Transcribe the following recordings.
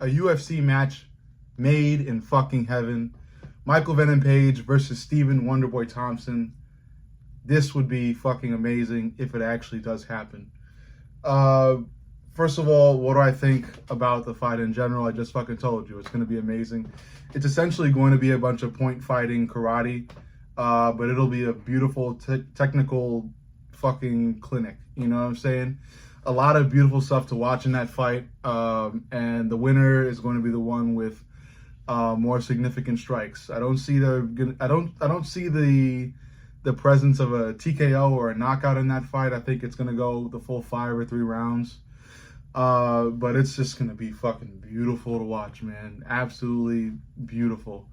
a UFC match made in fucking heaven. Michael Venom Page versus Stephen Wonderboy Thompson. This would be fucking amazing if it actually does happen. Uh, First of all, what do I think about the fight in general? I just fucking told you it's going to be amazing. It's essentially going to be a bunch of point fighting karate, but it'll be a beautiful technical fucking clinic. You know what I'm saying? A lot of beautiful stuff to watch in that fight, and the winner is going to be the one with more significant strikes. I don't see the presence of a TKO or a knockout in that fight. I think it's going to go the full 5 or 3 rounds. But it's just going to be fucking beautiful to watch, man. Absolutely beautiful.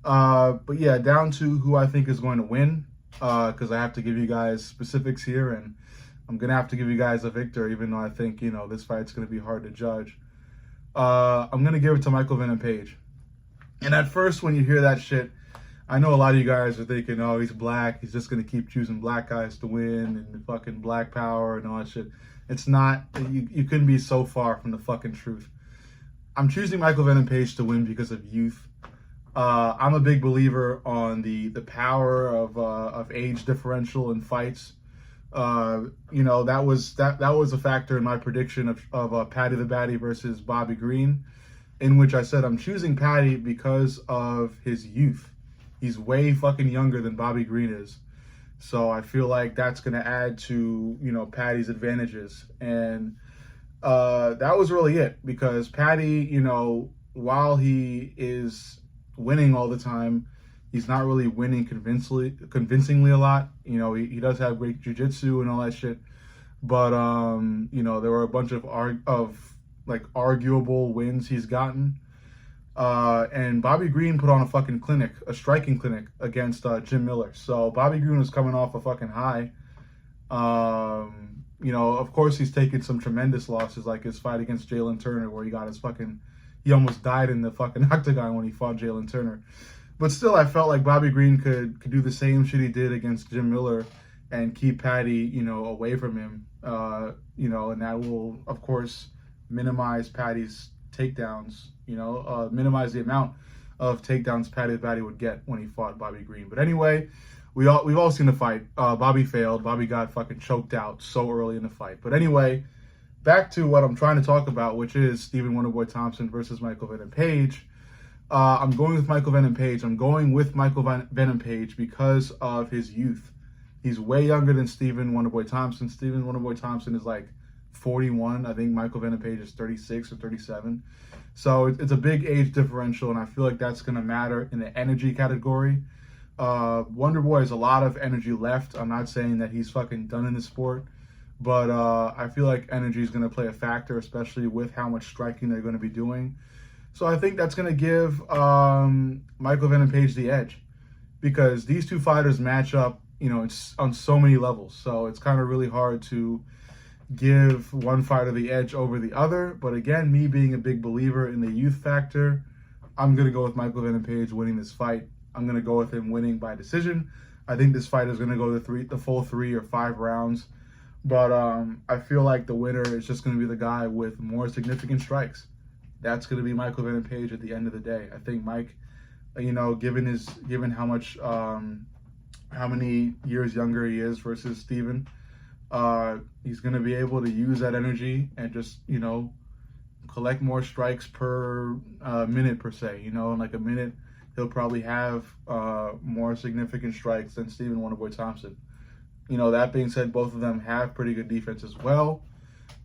But yeah, down to who I think is going to win, because I have to give you guys specifics here, and I'm going to have to give you guys a victor, even though I think, you know, this fight's going to be hard to judge. I'm going to give it to Michael Venom Page. And at first, when you hear that shit, I know a lot of you guys are thinking, oh, he's black. He's just going to keep choosing black guys to win and fucking black power and all that shit. It's not, you couldn't be so far from the fucking truth. I'm choosing Michael Venom Page to win because of youth. I'm a big believer on the power of age differential in fights. You know, that was a factor in my prediction of Paddy the Baddy versus Bobby Green, in which I said I'm choosing Paddy because of his youth. He's way fucking younger than Bobby Green is. So I feel like that's going to add to, you know, Paddy's advantages. And that was really it, because Paddy, you know, while he is winning all the time, he's not really winning convincingly a lot. You know, he does have great jiu-jitsu and all that shit. But, you know, there were a bunch of arguable wins he's gotten. And Bobby Green put on a fucking clinic, a striking clinic against Jim Miller. So Bobby Green was coming off a fucking high. You know, of course he's taken some tremendous losses, like his fight against Jalen Turner, where he almost died in the fucking octagon when he fought Jalen Turner. But still, I felt like Bobby Green could do the same shit he did against Jim Miller and keep Paddy, you know, away from him. You know, and that will, of course, minimize Paddy's takedowns, you know, minimize the amount of takedowns Paddy the Baddy would get when he fought Bobby Green. But anyway, we've all seen the fight. Bobby failed. Bobby got fucking choked out so early in the fight. But anyway, back to what I'm trying to talk about, which is Stephen Wonderboy Thompson versus Michael Venom Page. I'm going with Michael Venom Page. I'm going with Michael Venom Page because of his youth. He's way younger than Stephen Wonderboy Thompson. Stephen Wonderboy Thompson is like 41. I think Michael Venom Page is 36 or 37. So it's a big age differential, and I feel like that's going to matter in the energy category. Wonderboy has a lot of energy left. I'm not saying that he's fucking done in the sport, but I feel like energy is going to play a factor, especially with how much striking they're going to be doing. So I think that's going to give Michael Venom Page the edge, because these two fighters match up, you know, it's on so many levels. So it's kind of really hard to give one fighter the edge over the other. But again, me being a big believer in the youth factor, I'm going to go with Michael Venom Page winning this fight. I'm going to go with him winning by decision. I think this fight is going to go the full 3 or 5 rounds. But I feel like the winner is just going to be the guy with more significant strikes. That's going to be Michael Venom Page at the end of the day. I think Mike, you know, given how much, how many years younger he is versus Steven, he's going to be able to use that energy and just, you know, collect more strikes per minute per se. You know, in like a minute, he'll probably have more significant strikes than Stephen Wonderboy Thompson. You know, that being said, both of them have pretty good defense as well.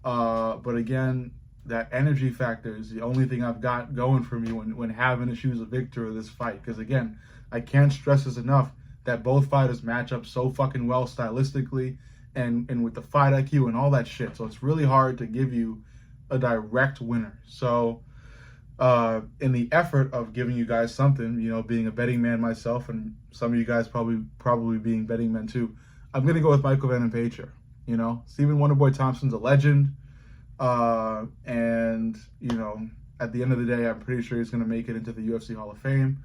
But again, that energy factor is the only thing I've got going for me when having to choose a victor of this fight. Because again, I can't stress this enough that both fighters match up so fucking well stylistically and with the fight IQ and all that shit. So it's really hard to give you a direct winner. So in the effort of giving you guys something, you know, being a betting man myself, and some of you guys probably being betting men too, I'm going to go with Michael Venom Page here. You know, Stephen Wonderboy Thompson's a legend. And, you know, at the end of the day, I'm pretty sure he's going to make it into the UFC Hall of Fame.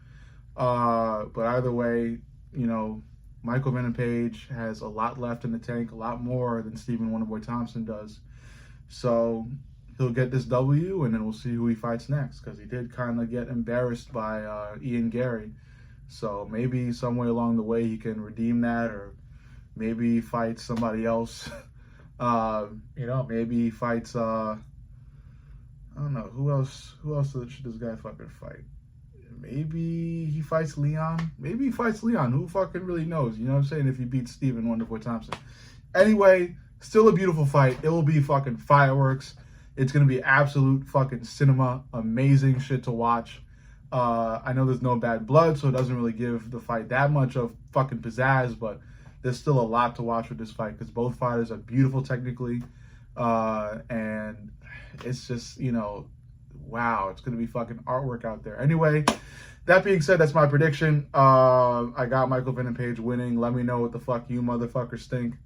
But either way, you know, Michael Venom Page has a lot left in the tank, a lot more than Stephen Wonderboy Thompson does. So he'll get this W, and then we'll see who he fights next, because he did kind of get embarrassed by Ian Gary. So maybe somewhere along the way he can redeem that, or maybe he fights somebody else. Maybe he fights, I don't know, who else should this guy fucking fight? Maybe he fights Leon. Maybe he fights Leon. Who fucking really knows? You know what I'm saying? If he beats Stephen Wonderboy Thompson. Anyway, still a beautiful fight. It will be fucking fireworks. It's going to be absolute fucking cinema. Amazing shit to watch. I know there's no bad blood, so it doesn't really give the fight that much of fucking pizzazz, but there's still a lot to watch with this fight because both fighters are beautiful technically. And it's just, wow, it's going to be fucking artwork out there. Anyway, that being said, that's my prediction. I got Michael Venom Page winning. Let me know what the fuck you motherfuckers think.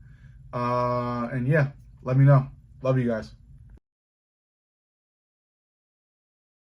And yeah, let me know. Love you guys.